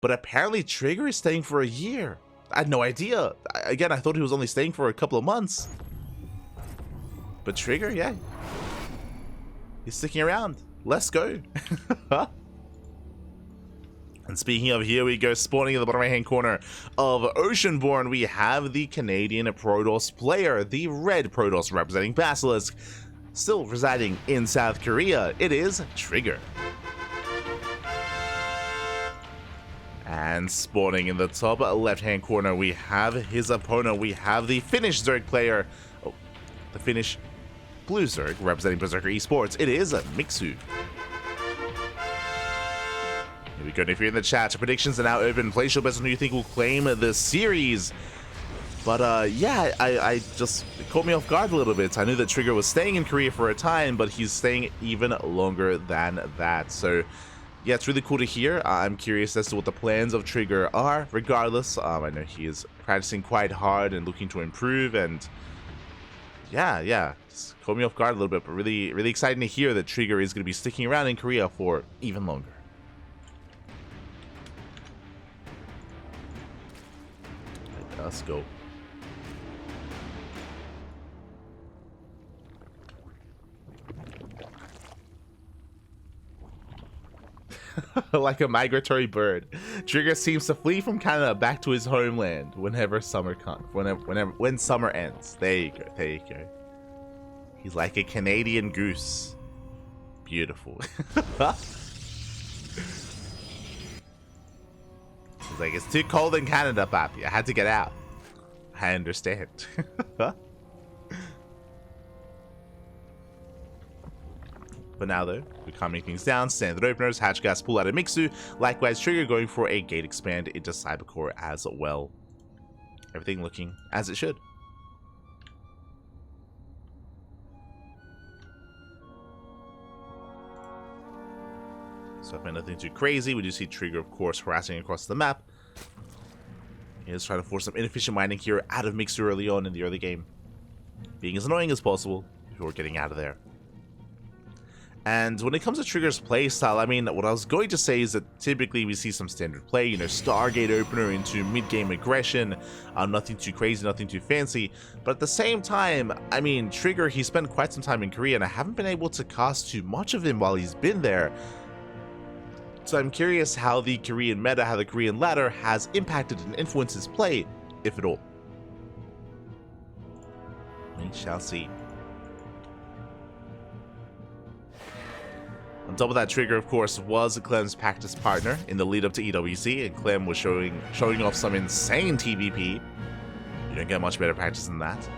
But apparently Trigger is staying for a year. I had no idea. Again, I thought he was only staying for a couple of months. But Trigger, yeah. He's sticking around. Let's go. And speaking of, here we go, spawning in the bottom right hand corner of Oceanborn, we have the Canadian Protoss player, the red Protoss representing Basilisk, still residing in South Korea. It is Trigger. And spawning in the top left hand corner, we have his opponent. We have the Finnish Zerg player, the Finnish Blue Zerg representing Berserker Esports. It is Mixu. Here we go. And if you're in the chat, predictions are now open. Place your bets on who you think will claim the series. But yeah, I just, it caught me off guard a little bit. I knew that Trigger was staying in Korea for a time, but he's staying even longer than that. So yeah, it's really cool to hear. I'm curious as to what the plans of Trigger are. Regardless, I know he is practicing quite hard and looking to improve. And yeah, just caught me off guard a little bit. But really exciting to hear that Trigger is going to be sticking around in Korea for even longer. Let's go. Like a migratory bird, Trigger seems to flee from Canada back to his homeland whenever summer comes. When summer ends. There you go. There you go. He's like a Canadian goose. Beautiful. He's like, it's too cold in Canada, papi. I had to get out. I understand. But now though, we're calming things down. Standard openers, hatch gas pull out of Mixu. Likewise, Trigger going for a gate expand into Cybercore as well. Everything looking as it should. So nothing too crazy. We do see Trigger, of course, harassing across the map. He is trying to force some inefficient mining here out of Mixu early on in the early game, being as annoying as possible before getting out of there. And when it comes to Trigger's playstyle, I mean, what I was going to say is that typically we see some standard play, you know, Stargate opener into mid-game aggression, nothing too crazy, nothing too fancy. But at the same time, I mean, Trigger, he spent quite some time in Korea, and I haven't been able to cast too much of him while he's been there. So I'm curious how the Korean meta, how the Korean ladder has impacted and influenced his play, if at all. We shall see. On top of that, Trigger, of course, was Clem's practice partner in the lead up to EWC, and Clem was showing off some insane TVP. You don't get much better practice than that.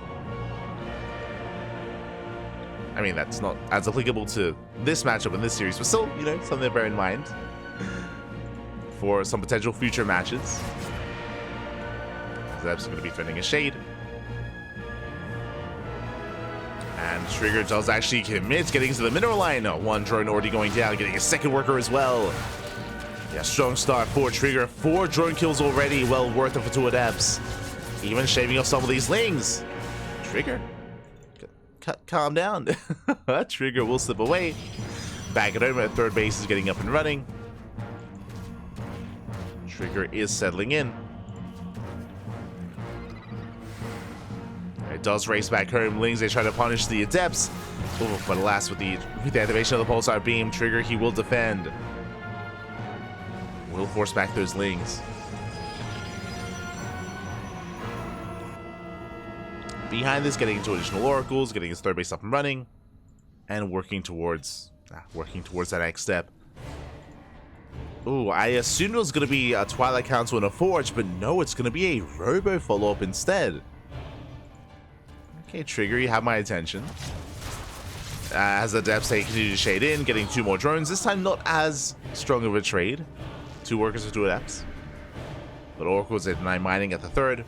I mean, that's not as applicable to this matchup in this series, but still, you know, something to bear in mind for some potential future matches. Zeb's going to be threatening a shade. And Trigger does actually commit, getting to the mineral line. One drone already going down, getting a second worker as well. Yeah, strong start for Trigger. 4 drone kills already, well worth it for 2 adepts. Even shaving off some of these lings. Trigger, calm down. Trigger will slip away. Back at home at third base is getting up and running. Trigger is settling in. It does race back home. Lings, they try to punish the adepts. Oh, but alas, with the activation of the pulsar beam, Trigger, he will defend. Will force back those lings. Behind this, getting into additional oracles, getting his third base up and running, and working towards that next step. Ooh, I assumed it was going to be a Twilight Council and a Forge, but no, it's going to be a Robo follow-up instead. Okay, Trigger, you have my attention. As the depths, they continue to shade in, getting 2 more drones. This time, not as strong of a trade. 2 workers for 2 adepts. But Oracle's at 9 mining at the third.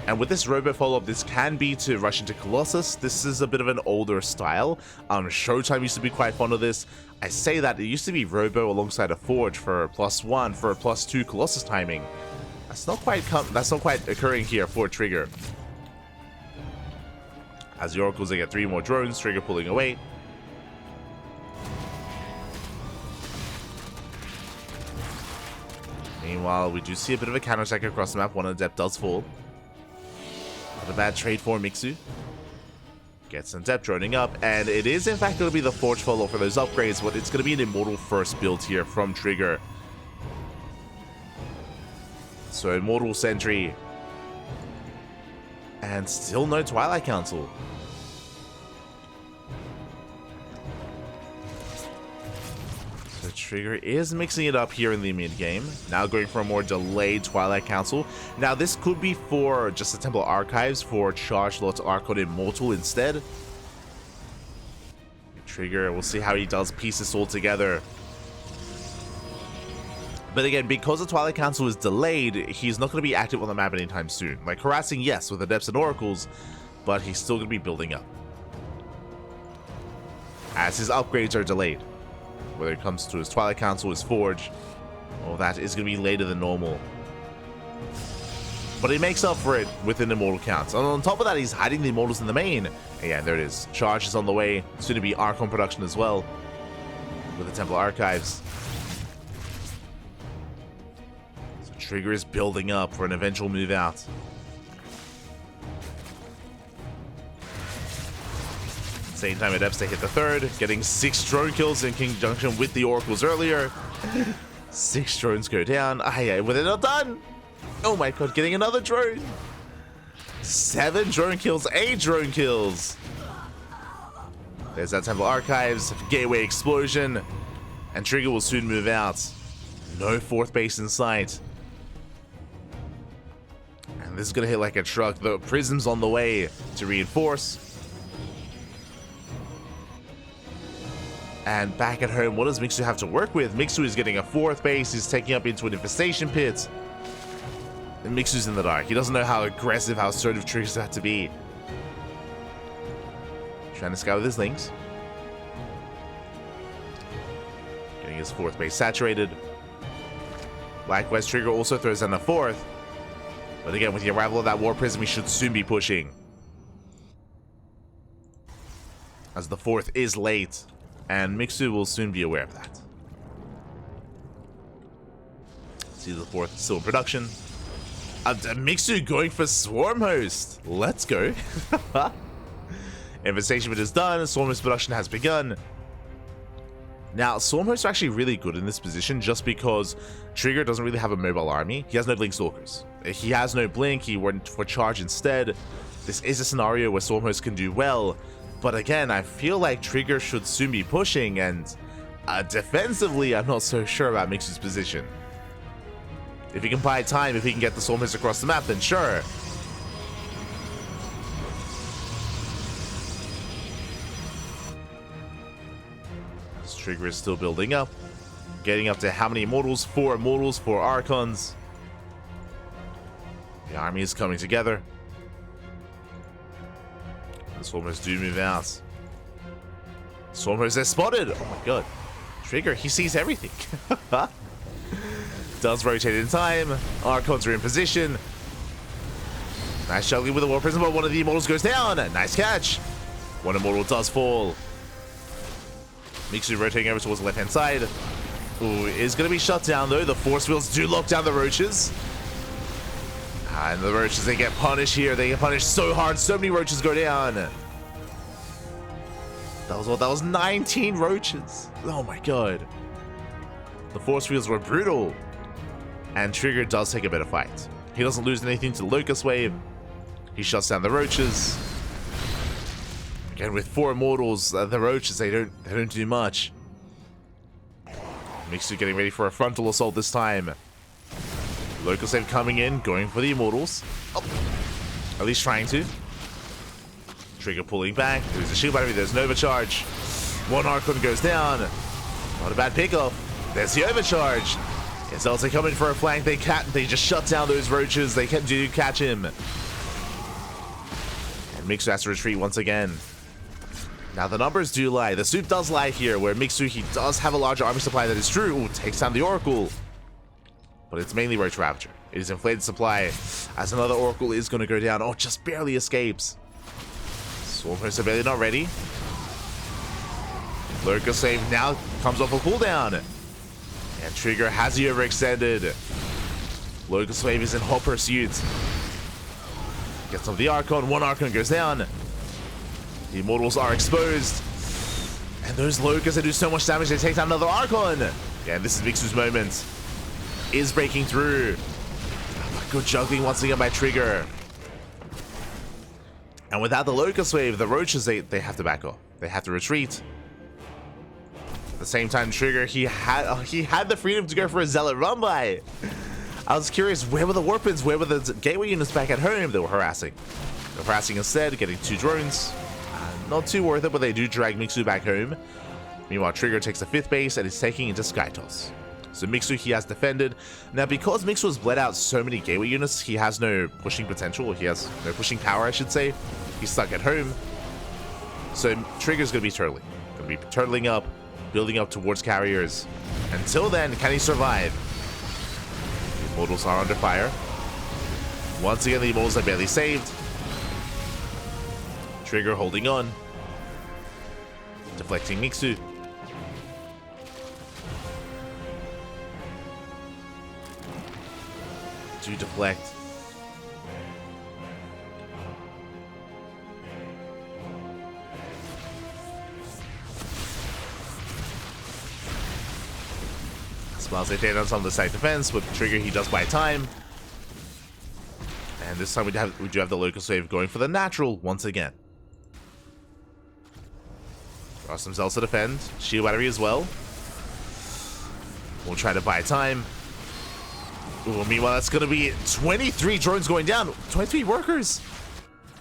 And with this Robo follow-up, this can be to rush into Colossus. This is a bit of an older style. Showtime used to be quite fond of this. I say that, it used to be Robo alongside a Forge for a +1, for a +2 Colossus timing. That's not quite occurring here for Trigger. As the Oracles, they get 3 more drones, Trigger pulling away. Meanwhile, we do see a bit of a counterattack across the map. One Adept does fall. Not a bad trade for Mixu. Gets an Adept droning up, and it is in fact going to be the Forge Follow for those upgrades, but it's going to be an Immortal first build here from Trigger. So Immortal Sentry. And still no Twilight Council. So Trigger is mixing it up here in the mid game. Now going for a more delayed Twilight Council. Now this could be for just the Temple Archives for Charge Lot Archon Immortal instead. Trigger, we'll see how he does piece this all together. But again, because the Twilight Council is delayed, he's not going to be active on the map anytime soon. Like harassing, yes, with Adepts and Oracles, but he's still going to be building up. As his upgrades are delayed. Whether it comes to his Twilight Council, his Forge, all that is going to be later than normal. But he makes up for it with an Immortal count. And on top of that, he's hiding the Immortals in the main. And yeah, there it is. Charge is on the way. Soon to be Archon production as well. With the Temple Archives. So Trigger is building up for an eventual move out. Same time Adepts, they hit the third, getting 6 drone kills in conjunction with the Oracles earlier. 6 drones go down. Yeah, but they're not done. Oh my god, getting another drone. 7 drone kills, 8 drone kills. There's that Temple Archives, Gateway Explosion, and Trigger will soon move out. No 4th base in sight. And this is gonna hit like a truck. The Prism's on the way to reinforce. And back at home, what does Mixu have to work with? Mixu is getting a 4th base. He's taking up into an infestation pit. And Mixu's in the dark. He doesn't know how aggressive, how assertive Trigger's have to be. Trying to scout with his links. Getting his 4th base saturated. Likewise, Trigger also throws down a 4th. But again, with the arrival of that War Prism, he should soon be pushing. As the 4th is late. And Mixu will soon be aware of that. See the 4th still in production. Mixu going for Swarm Host. Let's go. Infestation Pit is done. Swarm Host production has begun. Now, Swarm Hosts are actually really good in this position just because Trigger doesn't really have a mobile army. He has no Blink Stalkers. He has no Blink. He went for Charge instead. This is a scenario where Swarm Hosts can do well. But again, I feel like Trigger should soon be pushing, and defensively, I'm not so sure about Mixu's position. If he can buy time, if he can get the Swarm Hosts across the map, then sure. This Trigger is still building up. Getting up to how many Immortals? 4 Immortals, 4 Archons. The army is coming together. The Swarm Hosts do move out. Swarm Hosts are spotted! Oh my god. Trigger, he sees everything. Does rotate in time. Archons are in position. Nice juggling with the War Prism, but one of the Immortals goes down. Nice catch. One Immortal does fall. Mixu rotating over towards the left-hand side. Ooh, is going to be shut down though. The Force Wheels do lock down the Roaches. And the Roaches, they get punished here. They get punished so hard. So many Roaches go down. That was what? That was 19 Roaches. Oh my god. The Force Wheels were brutal. And Trigger does take a better fight. He doesn't lose anything to the Locust Wave. He shuts down the Roaches. Again, with 4 Immortals, the Roaches, they don't do much. Mixu getting ready for a frontal assault this time. Locust Wave coming in, going for the Immortals. Oh, at least trying to. Trigger pulling back. There's a shield battery, there's an overcharge. One Archon goes down. Not a bad pickoff. There's the overcharge. It's also coming for a flank. They just shut down those Roaches. They do catch him. And Mixu has to retreat once again. Now the numbers do lie. The soup does lie here, where Mixu, he does have a larger army supply, that is true. Ooh, takes down the Oracle. But it's mainly Roach Ravager. It is inflated supply, as another Oracle is going to go down. Oh, just barely escapes. Swarm Hosts are barely not ready. Locust Wave now comes off a cooldown. And Trigger has the overextended. Locust Wave is in hot pursuit. Gets off the Archon. One Archon goes down. The Immortals are exposed. And those Locusts, they do so much damage, they take down another Archon. Yeah, this is Mixu's moment. Is breaking through. Good juggling once again by Trigger. And without the Locust Wave, the Roaches, they have to back off. They have to retreat. At the same time, Trigger, he had the freedom to go for a Zealot run by. I was curious, where were the Warpins? Where were the Gateway units back at home? They were harassing. They were harassing instead, getting 2 drones. Not too worth it, but they do drag Mixu back home. Meanwhile, Trigger takes the 5th base and is taking into Skytoss. So Mixu, he has defended. Now, because Mixu has bled out so many Gateway units, he has no pushing potential, or he has no pushing power, I should say. He's stuck at home. So Trigger's going to be turtling. Going to be turtling up, building up towards carriers. Until then, can he survive? The Immortals are under fire. Once again, the Immortals are barely saved. Trigger holding on. Deflecting Mixu. To deflect. Smiles they take on some of the side defense. With Trigger, he does buy time. And this time we do have the Locust Wave going for the natural once again. Draw some Zells to defend. Shield Battery as well. We'll try to buy time. Ooh, meanwhile, that's going to be 23 drones going down. 23 workers.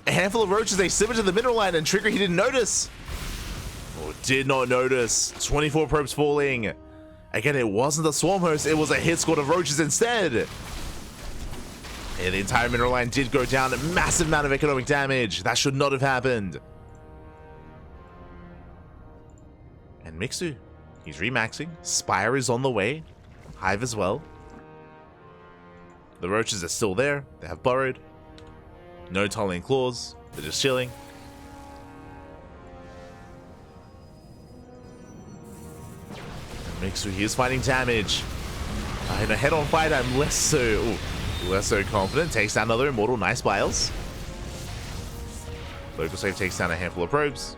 A handful of Roaches, they slip into the mineral line, and Trigger, he didn't notice. Oh, did not notice. 24 probes falling. Again, it wasn't the Swarm Host, it was a hit squad of Roaches instead. And the entire mineral line did go down. A massive amount of economic damage. That should not have happened. And Mixu, he's remaxing. Spire is on the way. Hive as well. The Roaches are still there. They have burrowed. No tunneling claws. They're just chilling. And Mixu, he is fighting damage. In a head-on fight, I'm less so confident. Takes down another Immortal. Nice Biles. Locust Wave takes down a handful of probes.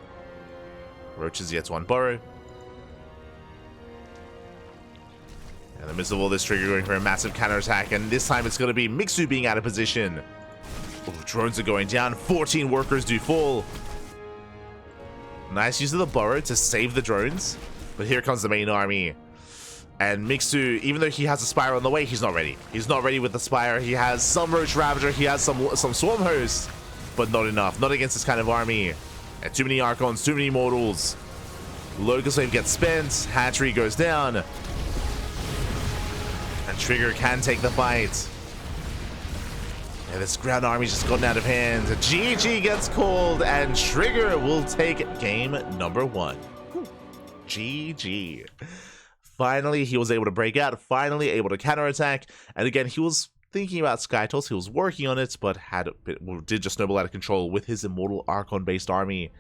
Roaches yet one burrow. In the midst of all this, Trigger going for a massive counterattack, and this time it's going to be Mixu being out of position. Ooh, drones are going down. 14 workers do fall. Nice use of the burrow to save the drones. But here comes the main army. And Mixu, even though he has a Spire on the way, he's not ready. He's not ready with the Spire. He has some Roach Ravager, he has some Swarm Host, but not enough. Not against this kind of army. And too many Archons, too many Immortals. Locust Wave gets spent. Hatchery goes down. And Trigger can take the fight. Yeah, this ground army's just gotten out of hand. GG gets called, and Trigger will take game number 1. GG. Finally, he was able to break out. Finally, able to counterattack. And again, he was thinking about Skytoss. He was working on it, but did just snowball out of control with his Immortal Archon-based army.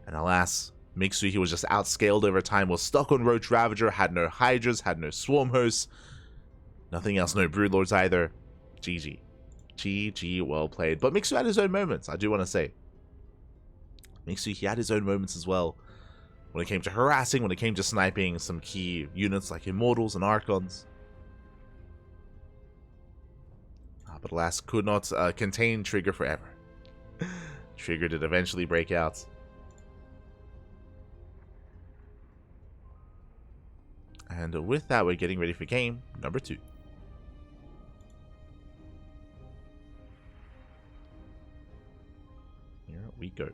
And alas, Mixu, he was just outscaled over time. Was stuck on Roach Ravager. Had no Hydras. Had no Swarm Hosts. Nothing else, no Broodlords either. GG. GG, well played. But Mixu had his own moments, I do want to say. Mixu, he had his own moments as well. When it came to harassing, when it came to sniping some key units like Immortals and Archons. But alas, could not contain Trigger forever. Trigger did eventually break out. And with that, we're getting ready for game number 2. Here we go.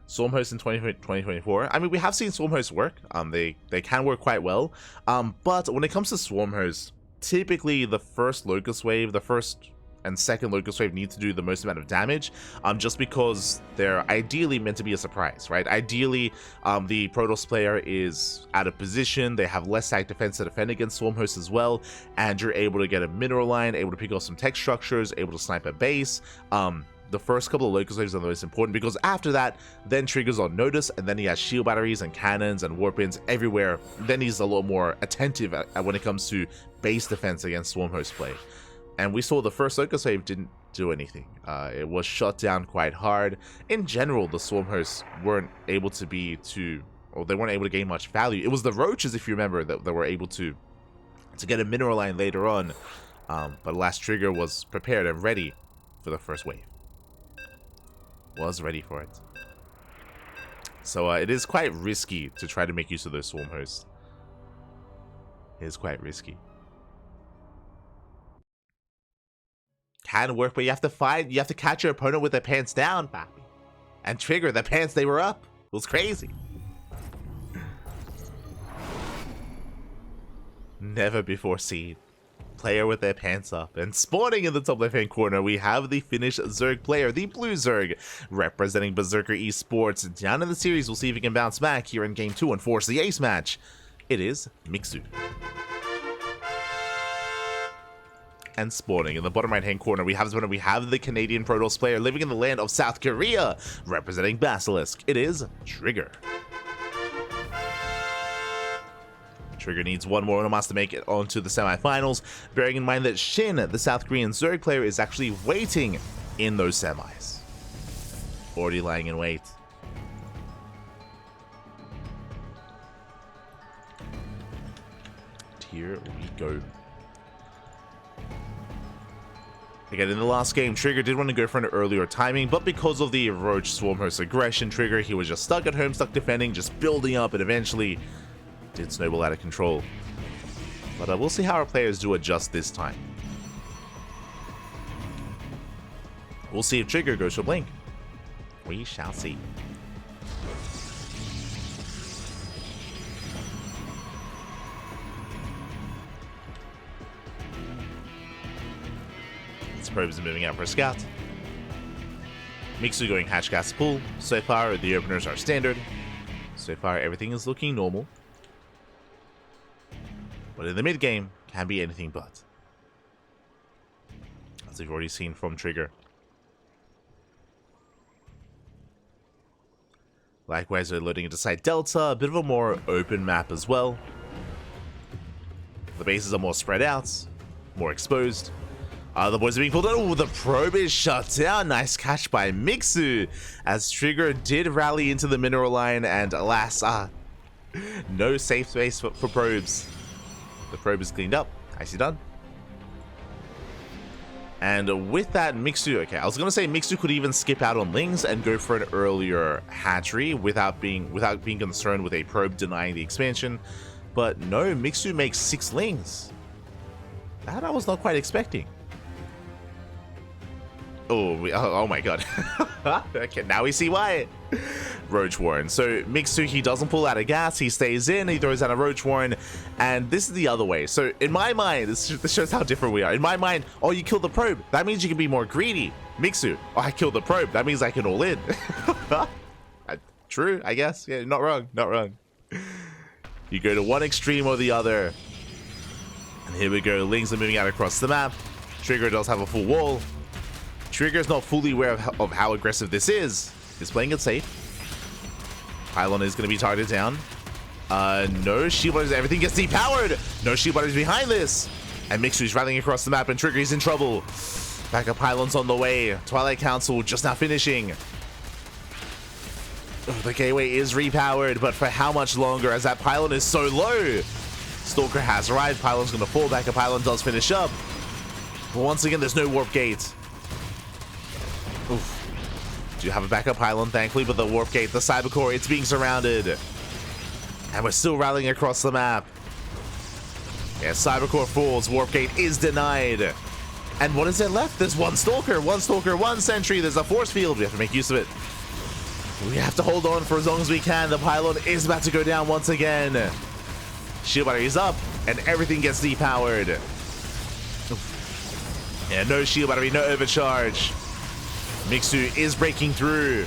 Swarm Host in 2024. I mean, we have seen Swarm Host work. They can work quite well. But when it comes to Swarm Host, typically the first Locust Wave, the first and second Locust Wave need to do the most amount of damage, just because they're ideally meant to be a surprise, right? Ideally, the Protoss player is out of position, they have less stack defense to defend against Swarm Host as well, and you're able to get a mineral line, able to pick off some tech structures, able to snipe a base. The first couple of Locust Waves are the most important, because after that, then Trigger's on notice, and then he has shield batteries and cannons and warpins everywhere. Then he's a lot more attentive when it comes to base defense against Swarm Host play. And we saw the first Focus Wave didn't do anything. It was shut down quite hard. In general, the Swarm hosts weren't able to be too, or they weren't able to gain much value. It was the Roaches, if you remember, that were able to get a mineral line later on. But Last Trigger was prepared and ready for the first wave. Was ready for it. So it is quite risky to try to make use of those Swarm hosts. It is quite risky. Can work, but you have to catch your opponent with their pants down, papi. And Trigger, their pants, they were up. It was crazy. Never before seen. Player with their pants up. And spawning in the top left hand corner, we have the Finnish Zerg player, the Blue Zerg, representing Berserker Esports. Down in the series, we'll see if he can bounce back here in game 2 and force the ace match. It is Mixu. And spawning in the bottom right hand corner, we have the Canadian Protoss player living in the land of South Korea, representing Basilisk. It is Trigger. Trigger needs one more Onomas to make it onto the semifinals, bearing in mind that Shin, the South Korean Zerg player, is actually waiting in those semis. Already lying in wait. Here we go. Again, in the last game, Trigger did want to go for an earlier timing, but because of the Roach Swarm Host aggression Trigger, he was just stuck at home, stuck defending, just building up, and eventually did snowball out of control. But we'll see how our players do adjust this time. We'll see if Trigger goes for Blink. We shall see. Probes are moving out for a scout. Mixu going hatch gas pool. So far, the openers are standard. So far, everything is looking normal. But in the mid game, can be anything but. As we've already seen from Trigger. Likewise, we're loading into Site Delta, a bit of a more open map as well. The bases are more spread out, more exposed. The boys are being pulled out. Oh, the probe is shut down. Nice catch by Mixu, as Trigger did rally into the mineral line, and alas, no safe space for probes. The probe is cleaned up. Nicely done. And with that, Mixu, okay, I was gonna say Mixu could even skip out on Lings and go for an earlier hatchery without being concerned with a probe denying the expansion. But no, Mixu makes 6 Lings. That I was not quite expecting. Oh my god. Okay, now we see why. Roach Warren. So Mixu, he doesn't pull out a gas, he stays in, he throws out a Roach Warren, and this is the other way. So in my mind, this shows how different we are. In my mind, oh, you killed the probe, that means you can be more greedy. Mixu, oh, I killed the probe, that means I can all in. True, I guess. Yeah, not wrong, not wrong. You go to one extreme or the other. And here we go, Lings are moving out across the map. Trigger does have a full wall. Trigger's not fully aware of how aggressive this is. He's playing it safe. Pylon is going to be targeted down. No shield butters, everything gets depowered. No shield butters behind this. And Mixu's rallying across the map, and Trigger is in trouble. Backup pylons on the way. Twilight Council just now finishing. Oh, the gateway is repowered, but for how much longer, as that pylon is so low? Stalker has arrived. Pylon's going to fall. Backup pylon does finish up. But once again, there's no warp gate. Oof. Do have a backup pylon, thankfully, but the warp gate, the cyber core, it's being surrounded. And we're still rallying across the map. Yeah, cyber core falls, warp gate is denied. And what is there left? There's one stalker, one sentry, there's a force field. We have to make use of it. We have to hold on for as long as we can. The pylon is about to go down once again. Shield battery is up, and everything gets depowered. Oof. Yeah, no shield battery, no overcharge. Mixu is breaking through.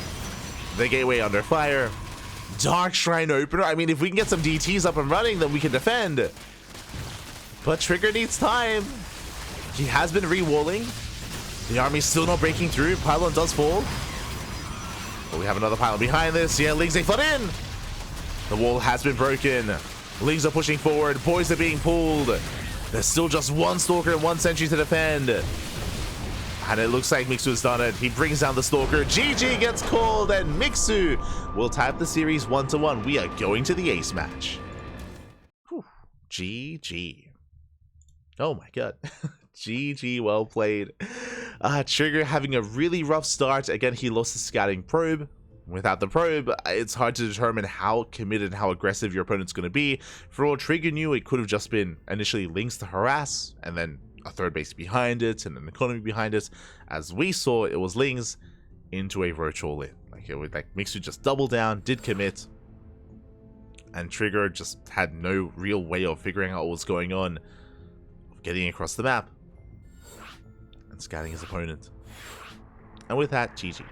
The gateway under fire. Dark Shrine opener. I mean, if we can get some DTs up and running, then we can defend. But Trigger needs time. He has been re-walling. The army's still not breaking through. Pylon does fall. But we have another pylon behind this. Yeah, Lings, they flood in. The wall has been broken. Lings are pushing forward. Boys are being pulled. There's still just one Stalker and one Sentry to defend. And it looks like Mixu has done it. He brings down the Stalker. GG gets called, and Mixu will type the series 1-1. We are going to the ace match. Whew. GG. Oh my god. GG, well played. Trigger having a really rough start. Again, he lost the scouting probe. Without the probe, it's hard to determine how committed and how aggressive your opponent's going to be. For all Trigger knew, it could have just been initially links to harass, and then a third base behind it, and an economy behind it. As we saw, it was links into a virtual in. Like Mixu just doubled down, did commit, and Trigger just had no real way of figuring out what was going on, of getting across the map, and scouting his opponent. And with that, GG.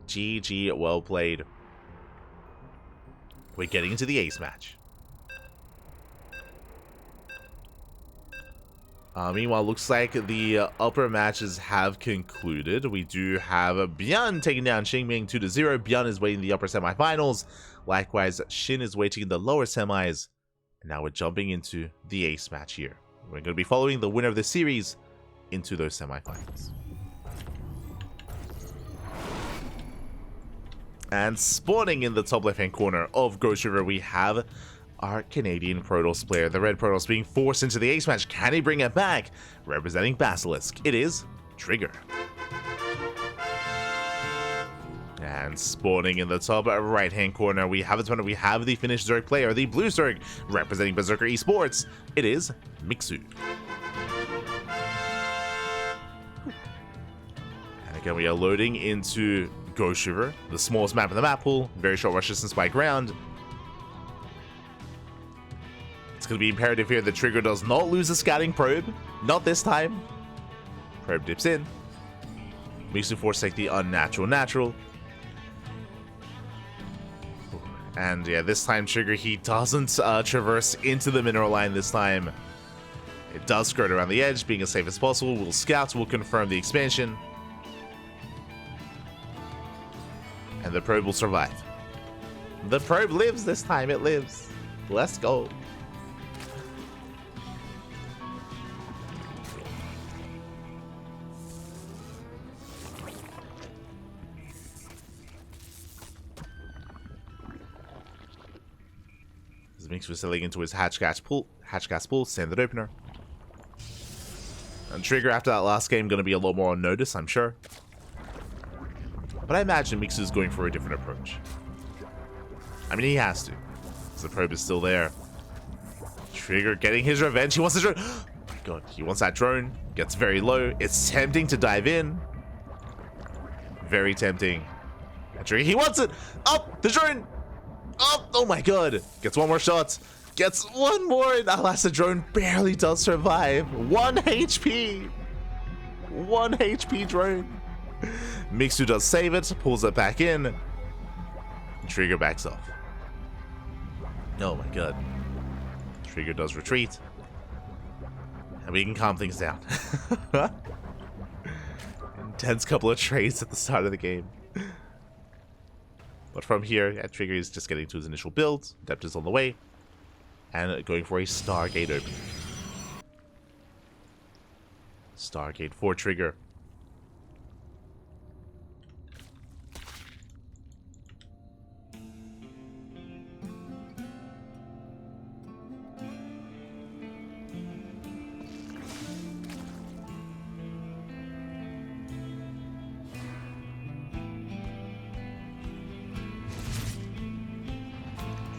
GG, well played. We're getting into the ace match. Meanwhile, looks like the upper matches have concluded. We do have Bjorn taking down Xingming 2-0. Bjorn is waiting in the upper semifinals. Likewise, Shin is waiting in the lower semis. And now we're jumping into the ace match here. We're going to be following the winner of the series into those semifinals. And spawning in the top left-hand corner of Ghost River, we have our Canadian Protoss player. The red Protoss being forced into the ace match. Can he bring it back? Representing Basilisk, it is Trigger. And spawning in the top right-hand corner, we have the Finnish Zerg player, the blue Zerg, representing Berserker Esports. It is Mixu. And again, we are loading into Ghost River, the smallest map in the map pool. Very short rush distance by ground. It's going to be imperative here that Trigger does not lose a scouting probe. Not this time. Probe dips in. Mixu force take the unnatural natural. And yeah, this time Trigger, he doesn't traverse into the mineral line this time. It does skirt around the edge, being as safe as possible. Will scout, will confirm the expansion. And the probe will survive. The probe lives this time, it lives. Let's go. As Mixu was selling into his hatch gas pool, standard opener. And Trigger after that last game going to be a lot more on notice, I'm sure. But I imagine Mixu is going for a different approach. I mean, he has to, because the probe is still there. Trigger getting his revenge. He wants the drone. Oh my god, he wants that drone. Gets very low. It's tempting to dive in. Very tempting. And Trigger, he wants it. Oh, the drone. Oh my god. Gets one more shot. Gets one more. And alas, the drone barely does survive. 1 HP. 1 HP drone. Mixu does save it, pulls it back in. Trigger backs off. Oh my god. Trigger does retreat. And we can calm things down. Intense couple of trades at the start of the game. But from here, yeah, Trigger is just getting to his initial build. Depth is on the way. And going for a Stargate open. Stargate for Trigger.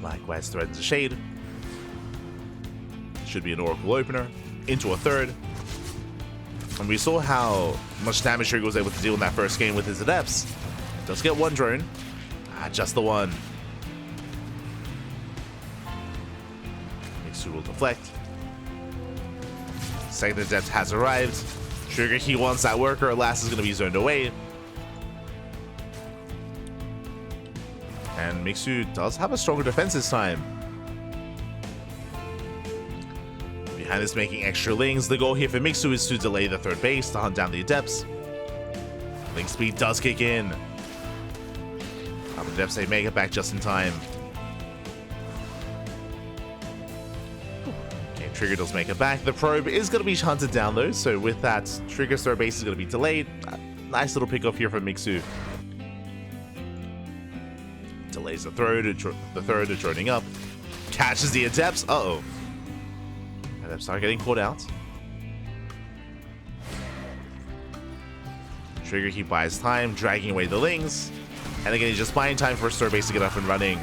Likewise, threatens a shade. Should be an Oracle opener. Into a third. And we saw how much damage Trigger was able to deal in that first game with his Adepts. Does get one drone. Just the one. Mixu will deflect. Second Adept has arrived. Trigger, he wants that worker. Last is going to be zoned away. And Mixu does have a stronger defense this time. Behind this, making extra lings. The goal here for Mixu is to delay the third base to hunt down the Adepts. Link speed does kick in. The Adepts, they make it back just in time. Trigger does make it back. The probe is going to be hunted down though, so with that, Trigger's third base is going to be delayed. Nice little pick off here from Mixu. Delays the third droning up. Catches the Adepts. Uh-oh. Adepts are getting caught out. Trigger, he buys time, dragging away the Lings. And again, he's just buying time for his third base to get up and running.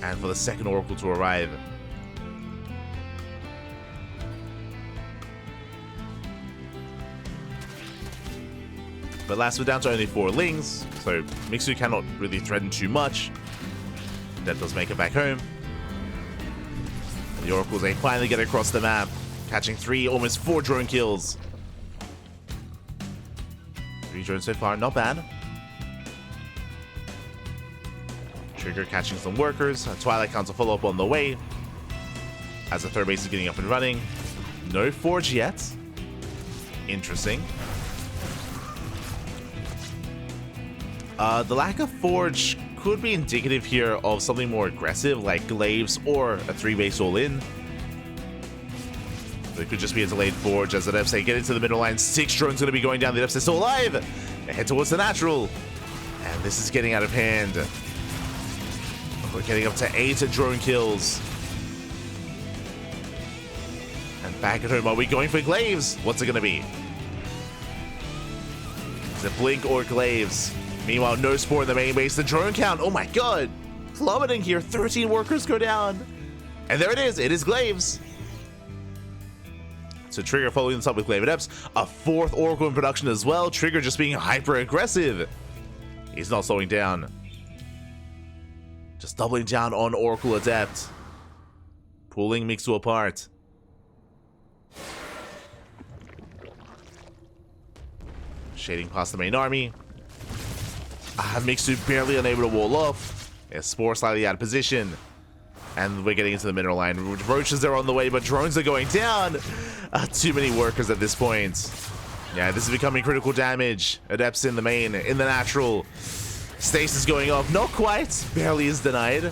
And for the second Oracle to arrive. But last, we're down to only 4 Lings, so Mixu cannot really threaten too much. That does make it back home. And the Oracles, they finally get across the map, catching 3, almost 4 drone kills. 3 drones so far, not bad. Trigger catching some workers. A Twilight Counter follow-up on the way. As the third base is getting up and running. No Forge yet. Interesting. The lack of Forge could be indicative here of something more aggressive, like Glaives or a 3-base all-in. But it could just be a delayed Forge as the Adepts, they get into the middle line. 6 drones going to be going down. The Adepts are still alive. They head towards the natural. And this is getting out of hand. We're getting up to 8 drone kills. And back at home, are we going for Glaives? What's it going to be? Is it Blink or Glaives? Meanwhile, no Spore in the main base. The drone count, oh my god, plummeting here. 13 workers go down. And there it is Glaives. So Trigger following this up with Glaive Adepts. A 4th Oracle in production as well. Trigger just being hyper aggressive. He's not slowing down. Just doubling down on Oracle Adept. Pulling Mixu apart. Shading past the main army. Mixu barely unable to wall off. Spore slightly out of position. And we're getting into the mineral line. Roaches are on the way, but drones are going down. Too many workers at this point. Yeah, this is becoming critical damage. Adepts in the main, in the natural. Stasis going off. Not quite. Barely is denied.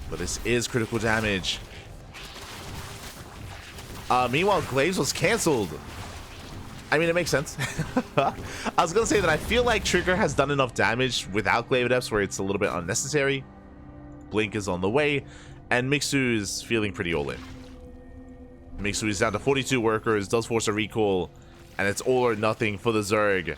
But this is critical damage. Meanwhile, Glaives was cancelled. I mean, it makes sense. I was going to say that I feel like Trigger has done enough damage without Glaive Adepts where it's a little bit unnecessary. Blink is on the way, and Mixu is feeling pretty all in. Mixu is down to 42 workers, does force a recall, and it's all or nothing for the Zerg.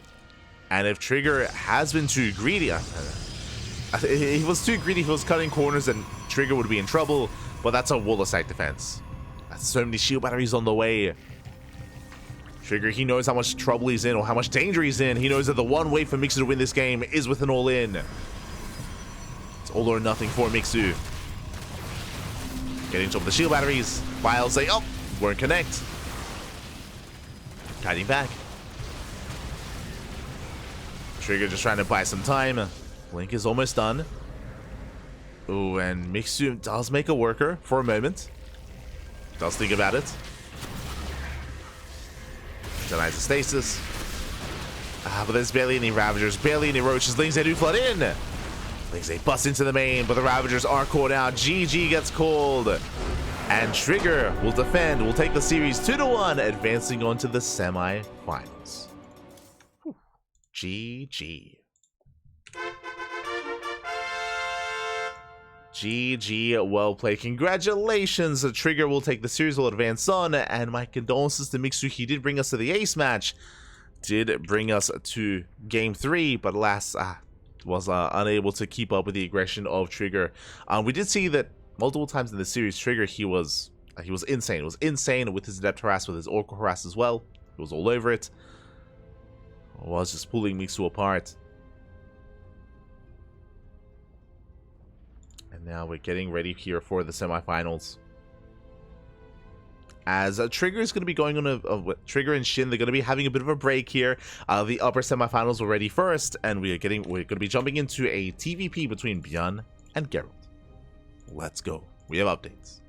And if Trigger has been too greedy, if he was too greedy, if he was cutting corners, then Trigger would be in trouble, but that's a wall of sight defense. That's so many shield batteries on the way. Trigger, he knows how much trouble he's in or how much danger he's in. He knows that the one way for Mixu to win this game is with an all-in. It's all or nothing for Mixu. Getting top of the shield batteries. Files say, oh, won't connect. Kiting back. Trigger just trying to buy some time. Blink is almost done. Ooh, and Mixu does make a worker for a moment. Does think about it. Denies the stasis. But there's barely any Ravagers, barely any Roaches. Lings, they do flood in. Lings, they bust into the main, but the Ravagers are caught out. GG gets called. And Trigger will defend, will take the series 2-1, advancing on to the semi-finals. GG. GG, well played. Congratulations. The Trigger will take the series, will advance on, and my condolences to Mixu. He did bring us to the ace match, did bring us to game 3, but alas, was unable to keep up with the aggression of Trigger. We did see that multiple times in the series, Trigger, he was insane. It was insane with his Adept harass, with his Oracle harass as well. He was all over it. Was just pulling Mixu apart. And now we're getting ready here for the semifinals. As Trigger is going to be going on Trigger and Shin, they're going to be having a bit of a break here. The upper semifinals were ready first, and we're going to be jumping into a TVP between Bjorn and Geralt. Let's go. We have updates.